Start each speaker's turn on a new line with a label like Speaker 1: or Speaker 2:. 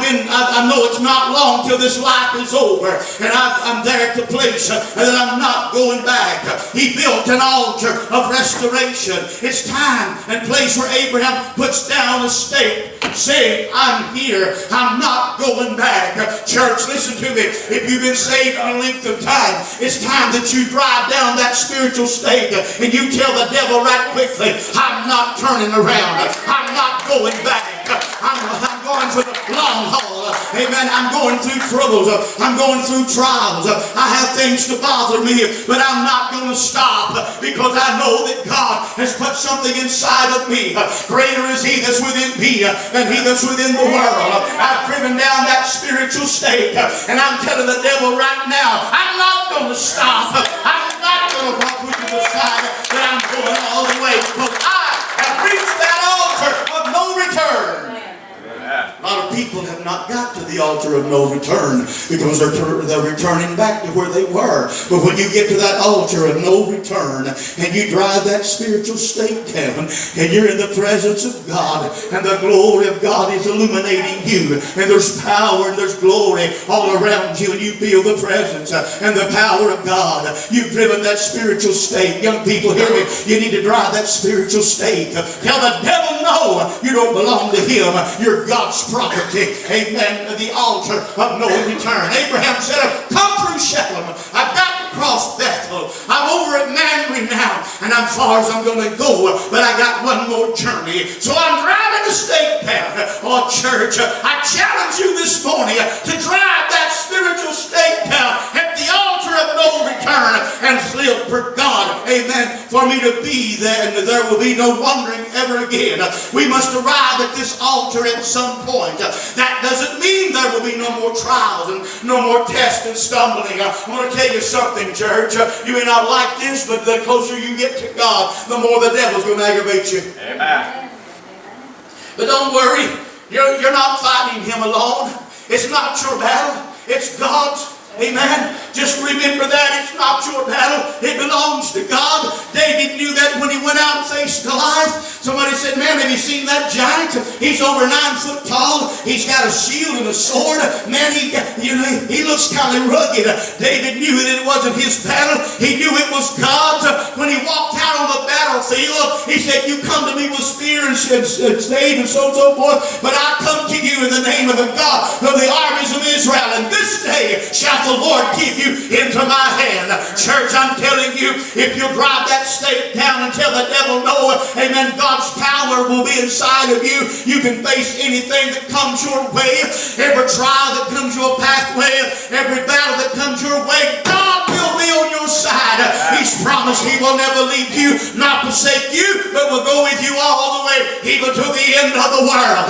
Speaker 1: I know it's not long till this life is over, and I'm there at the place that I'm not going back. He built an altar of restoration. It's time and place where Abraham puts down a stake, saying, I'm here. I'm not going back. Church, listen to me. If you've been saved for a length of time, it's time that you drive down that spiritual stake and you tell the devil right quickly, I'm not turning around. I'm not going back. I'm going for the long haul. Amen. I'm going through troubles. I'm going through trials. I have things to bother me, but I'm not going to stop because I know that God has put something inside of me. Greater is He that's within me than he that's within the world. I've driven down that spiritual stake, and I'm telling the devil right now, I'm not going to stop. I'm not going to walk with you aside, but I'm going all the way because I have reached that altar of no return. A lot of people have not got to the altar of no return because they're returning back to where they were. But when you get to that altar of no return and you drive that spiritual stake down and you're in the presence of God and the glory of God is illuminating you and there's power and there's glory all around you and you feel the presence and the power of God. You've driven that spiritual stake. Young people, hear me. You need to drive that spiritual stake. Tell the devil no, you don't belong to him. You're God's property. Amen. The altar of no return. Abraham said, come through Shechem. I've got to cross Bethel. I'm over at Mamre now, and I'm far as I'm going to go, but I got one more journey. So I'm driving the stake down. Oh, church, I challenge you this morning to drive that spiritual stake down at the altar of no return and live for God. Amen. For me to be there, and there will be no wandering ever again. We must arrive at this altar at some point. That doesn't mean there will be no more trials and no more tests and stumbling. I want to tell you something, church. You may not like this, but the closer you get to God, the more the devil's going to aggravate you.
Speaker 2: Amen.
Speaker 1: But don't worry. You're not fighting him alone. It's not your battle. It's God's. Amen. Just remember that it's not your battle. It belongs to God. David knew that when he went out and faced Goliath. Somebody said, man, have you seen that giant? He's over 9 foot tall. He's got a shield and a sword. Man, he looks kind of rugged. David knew that it wasn't his battle. He knew it was God's. When he walked out on the battlefield, he said, you come to me with spear and stave and so forth, but I come to you in the name of the God of the armies of Israel. And this day shall the Lord give you into my hand. Church, I'm telling you, if you drive that stake down and tell the devil no, amen, God's power will be inside of you. You can face anything that comes your way, every trial that comes your pathway, every battle that comes your way. God will be on your side. He's promised He will never leave you, not forsake you, but will go with you all the way, even to the end of the world.